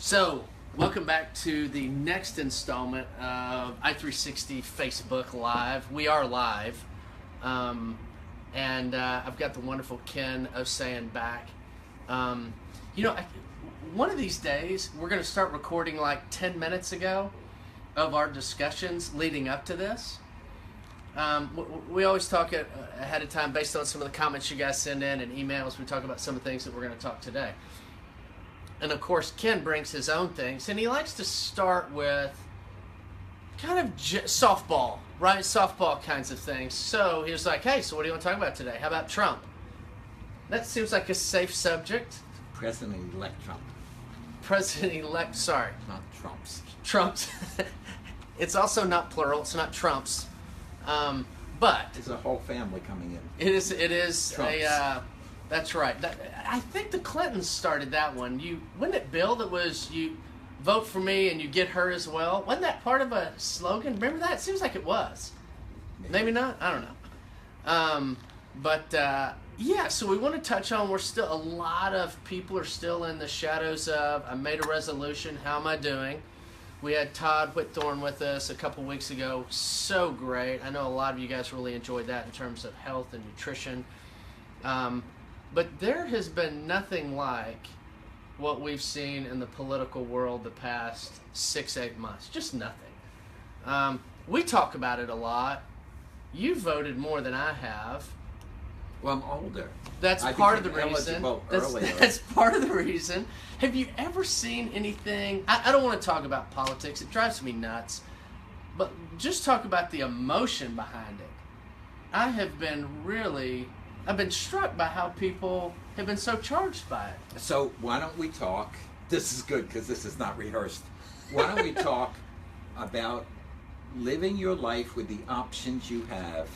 So, welcome back to the next installment of i360 Facebook Live. We are live, and I've got the wonderful Ken Osayan back. One of these days, we're going to start recording like 10 minutes ago of our discussions leading up to this. We always talk ahead of time based on some of the comments you guys send in and emails. We talk about some of the things that we're going to talk today. And of course, Ken brings his own things, and he likes to start with kind of softball, right? Softball kinds of things. So he was like, hey, so what do you want to talk about today? How about Trump? That seems like a safe subject. President-elect Trump. President-elect, sorry. Not Trump's. Trump's. It's also not plural. It's not Trump's. But It's a whole family coming in. it is Trump's. That's right. I think the Clintons started that one. Wasn't it Bill that was you vote for me and you get her as well? Wasn't that part of a slogan? Remember that? It seems like it was. Maybe not. I don't know. Yeah. So we want to touch on. A lot of people are still in the shadows of. I made a resolution. How am I doing? We had Todd Whitthorne with us a couple weeks ago. So great. I know a lot of you guys really enjoyed that in terms of health and nutrition. But there has been nothing like what we've seen in the political world the past 6-8 months. Just nothing. We talk about it a lot. You voted more than I have. Well, I'm older. That's I part of the became reason. eligible earlier. That's part of the reason. Have you ever seen anything? I don't want to talk about politics. It drives me nuts. But just talk about the emotion behind it. I've been struck by how people have been so charged by it. So why don't we talk? This is good because this is not rehearsed. Why don't we talk about living your life with the options you have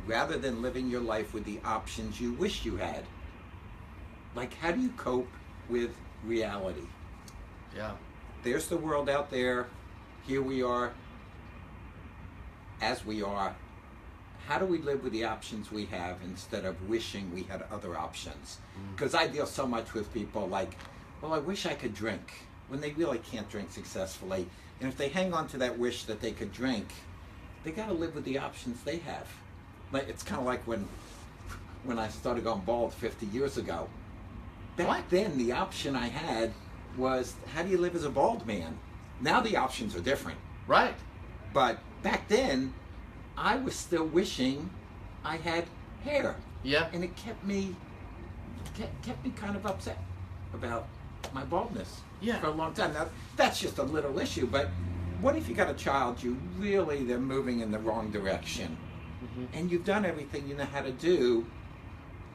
rather than living your life with the options you wish you had? Like, how do you cope with reality? Yeah. There's the world out there. Here we are, as we are. How do we live with the options we have instead of wishing we had other options? Because I deal so much with people like, well, I wish I could drink, when they really can't drink successfully. And if they hang on to that wish that they could drink, they got to live with the options they have. Like, it's kind of like when I started going bald 50 years ago. Back then, the option I had was, how do you live as a bald man? Now the options are different. Right. But back then, I was still wishing I had hair. Yeah. And it kept me kind of upset about my baldness for a long time. Now, that's just a little issue, but what if you got a child, they're moving in the wrong direction, and you've done everything you know how to do?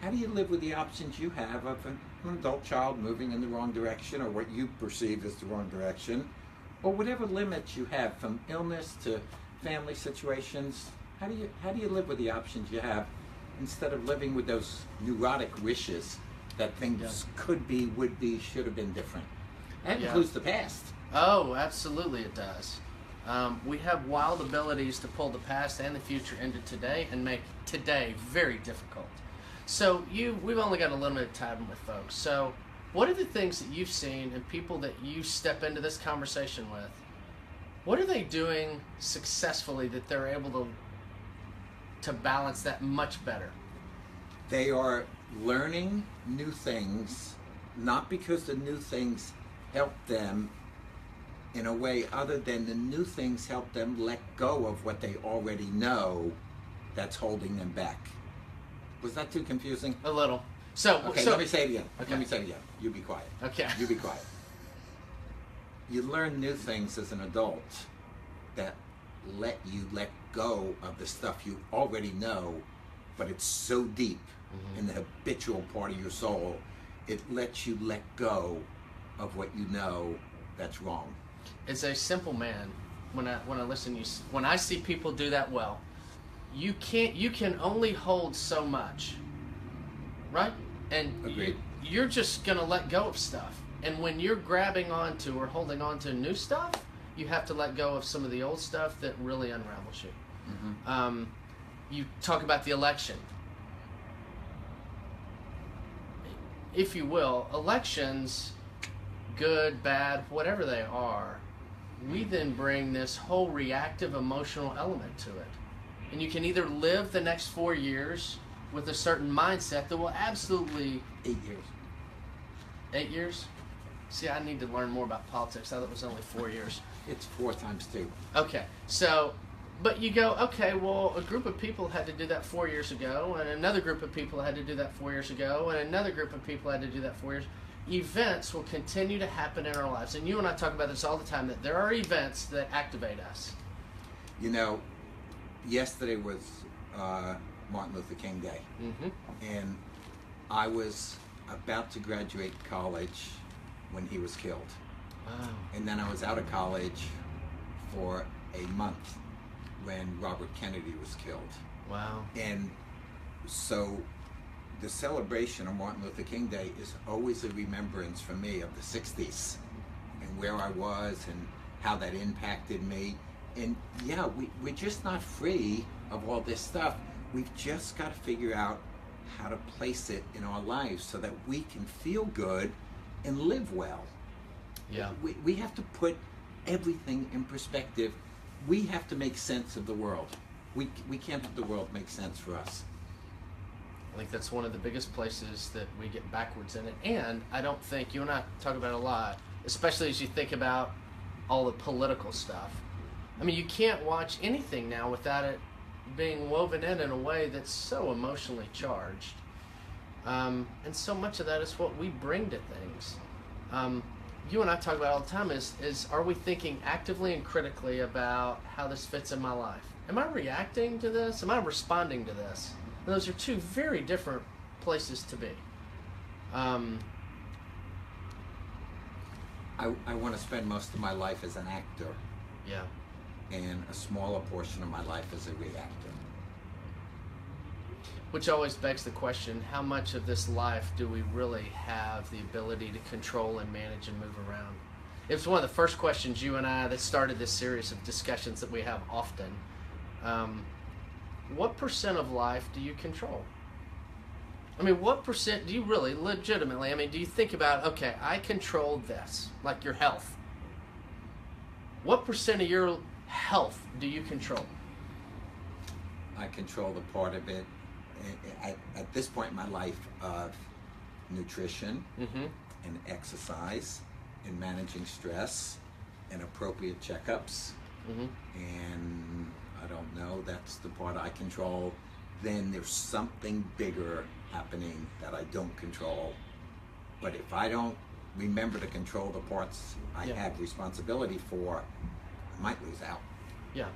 How do you live with the options you have of an adult child moving in the wrong direction, or what you perceive as the wrong direction, or whatever limits you have, from illness to family situations? How do you live with the options you have instead of living with those neurotic wishes that things could be, would be, should have been different? That includes the past. Oh, absolutely it does. We have wild abilities to pull the past and the future into today and make today very difficult. So we've only got a limited time with folks. So what are the things that you've seen and people that you step into this conversation with? What are they doing successfully that they're able to balance that much better? They are learning new things, not because the new things help them in a way other than the new things help them let go of what they already know that's holding them back. Was that too confusing? A little. Okay, let me say it again. Okay. Let me say it again. You be quiet. Okay. You be quiet. You learn new things as an adult that let you let go of the stuff you already know, but it's so deep in the habitual part of your soul, it lets you let go of what you know that's wrong. As a simple man, when I listen to you, when I see people do that well, you can only hold so much, right? And Agreed. you're just gonna let go of stuff. And when you're grabbing onto or holding on to new stuff, you have to let go of some of the old stuff that really unravels you. You talk about the election. If you will, elections good, bad, whatever they are, we then bring this whole reactive emotional element to it. And you can either live the next 4 years with a certain mindset that will absolutely... 8 years. 8 years? See, I need to learn more about politics. I thought it was only 4 years. It's 4 times 2. Okay, so, but you go, okay, well, a group of people had to do that 4 years ago, and another group of people had to do that 4 years ago, and another group of people had to do that 4 years. Events will continue to happen in our lives, and you and I talk about this all the time, that there are events that activate us. You know, yesterday was Martin Luther King Day, and I was about to graduate college when he was killed. Wow. And then I was out of college for a month when Robert Kennedy was killed. Wow. And so the celebration of Martin Luther King Day is always a remembrance for me of the 60s and where I was and how that impacted me. And yeah, we're just not free of all this stuff. We've just got to figure out how to place it in our lives so that we can feel good and live well. Yeah. We have to put everything in perspective. We have to make sense of the world. We can't have the world make sense for us. I think that's one of the biggest places that we get backwards in it. And I don't think, you and I talk about it a lot, especially as you think about all the political stuff. I mean, you can't watch anything now without it being woven in a way that's so emotionally charged. And so much of that is what we bring to things. You and I talk about all the time is are we thinking actively and critically about how this fits in my life? Am I reacting to this? Am I responding to this? And those are two very different places to be. I want to spend most of my life as an actor. Yeah. And a smaller portion of my life as a reactor. Which always begs the question, how much of this life do we really have the ability to control and manage and move around? It's one of the first questions you and I that started this series of discussions that we have often. What percent of life do you control? I mean, what percent do you really legitimately, I mean, do you think about, okay, I control this, like your health. What percent of your health do you control? I control the part of it at this point in my life of nutrition and exercise and managing stress and appropriate checkups. And I don't know, that's the part I control. Then there's something bigger happening that I don't control. But if I don't remember to control the parts I have responsibility for, I might lose out. Yeah.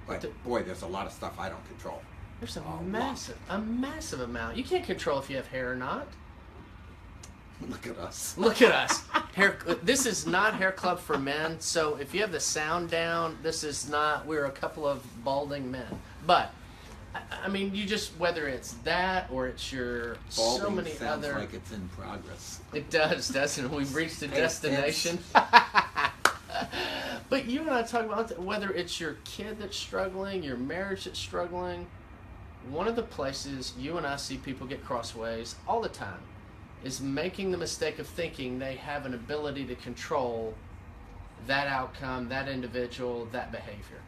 But boy, there's a lot of stuff I don't control. There's a massive amount. You can't control if you have hair or not. Look at us. Look at us. This is not Hair Club for Men, so if you have the sound down, this is not, we're a couple of balding men. But, I mean, you just, whether it's that or it's your, balding so many sounds other. Like it's in progress. It does, doesn't it? We've reached a destination. But you and I talk about whether it's your kid that's struggling, your marriage that's struggling. One of the places you and I see people get crossways all the time is making the mistake of thinking they have an ability to control that outcome, that individual, that behavior.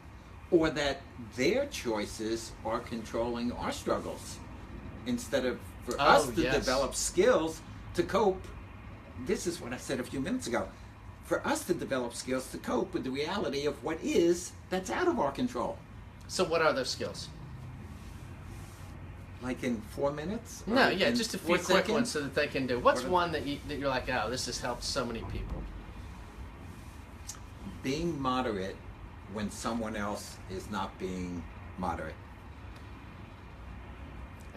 Or that their choices are controlling our struggles. Instead of for us to develop skills to cope. This is what I said a few minutes ago. For us to develop skills to cope with the reality of what is that's out of our control. So what are those skills? Like in 4 minutes? No, yeah, just a few quick ones so that they can do. What's one that you're like, oh, this has helped so many people? Being moderate when someone else is not being moderate.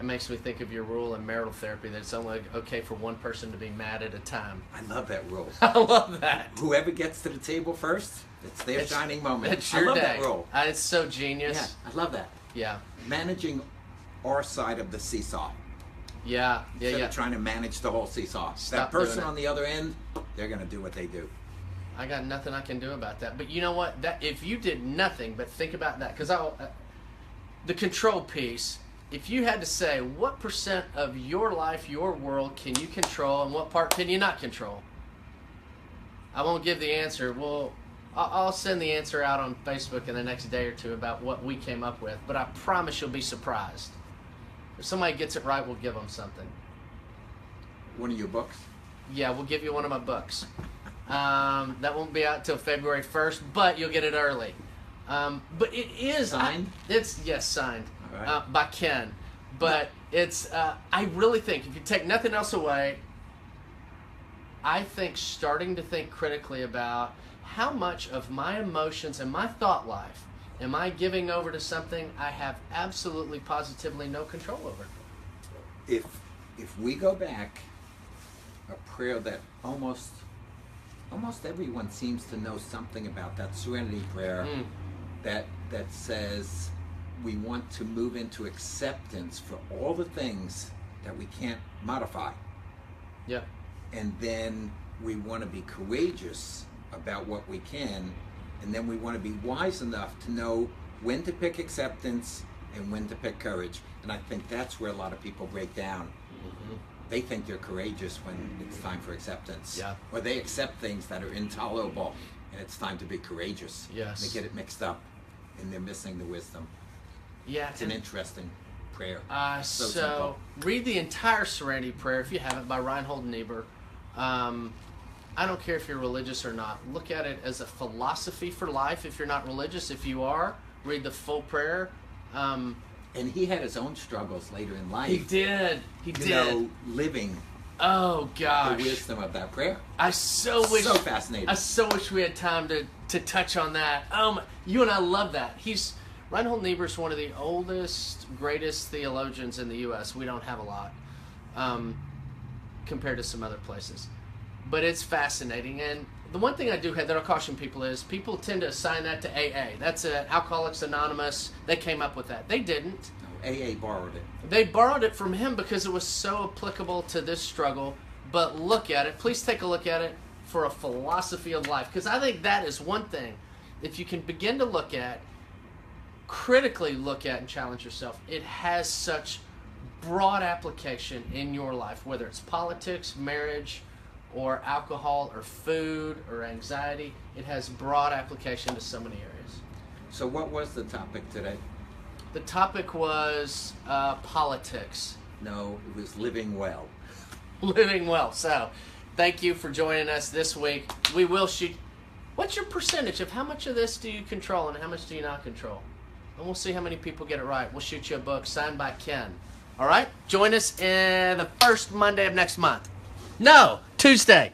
It makes me think of your rule in marital therapy that it's only okay for one person to be mad at a time. I love that rule. I love that. Whoever gets to the table first, it's their shining moment. It's your I love day. That rule. It's so genius. Yeah, I love that. Yeah. Managing our side of the seesaw. Yeah. Instead of trying to manage the whole seesaw. Stop that person doing it. on the other end, they're going to do what they do. I got nothing I can do about that. But you know what? That if you did nothing but think about that, because the control piece, if you had to say what percent of your life, your world can you control and what part can you not control? I won't give the answer. I'll send the answer out on Facebook in the next day or two about what we came up with, but I promise you'll be surprised. If somebody gets it right, we'll give them something. One of your books? Yeah, we'll give you one of my books. That won't be out till February 1st, but you'll get it early. But it is signed. Yes, signed. All right. By Ken. But it's. I really think if you take nothing else away, I think starting to think critically about how much of my emotions and my thought life am I giving over to something I have absolutely, positively no control over. If we go back, a prayer that almost everyone seems to know something about, that serenity prayer that says we want to move into acceptance for all the things that we can't modify. Yep. And then we want to be courageous about what we can, and then we want to be wise enough to know when to pick acceptance and when to pick courage. And I think that's where a lot of people break down. Mm-hmm. They think they're courageous when it's time for acceptance. Yeah. Or they accept things that are intolerable and it's time to be courageous. Yes. They get it mixed up and they're missing the wisdom. Yeah. It's an interesting prayer. So read the entire Serenity Prayer if you haven't, by Reinhold Niebuhr. I don't care if you're religious or not. Look at it as a philosophy for life if you're not religious. If you are, read the full prayer. And he had his own struggles later in life. He did. You know, living. Oh gosh. The wisdom of that prayer. So fascinating. I so wish we had time to touch on that. You and I love that. Reinhold Niebuhr's one of the oldest, greatest theologians in the U.S. We don't have a lot compared to some other places. But it's fascinating. And the one thing I do have that I'll caution people is people tend to assign that to AA. That's Alcoholics Anonymous. They came up with that. They didn't. No, AA borrowed it. They borrowed it from him because it was so applicable to this struggle. But look at it. Please take a look at it for a philosophy of life. Because I think that is one thing. If you can begin to look at, critically look at and challenge yourself, it has such broad application in your life, whether it's politics, marriage, or alcohol, or food, or anxiety. It has broad application to so many areas. So what was the topic today? The topic was politics. No, it was living well. Living well. So, thank you for joining us this week. We will shoot. What's your percentage of how much of this do you control and how much do you not control? And we'll see how many people get it right. We'll shoot you a book signed by Ken. All right? Join us in the first Monday of next month. No, Tuesday.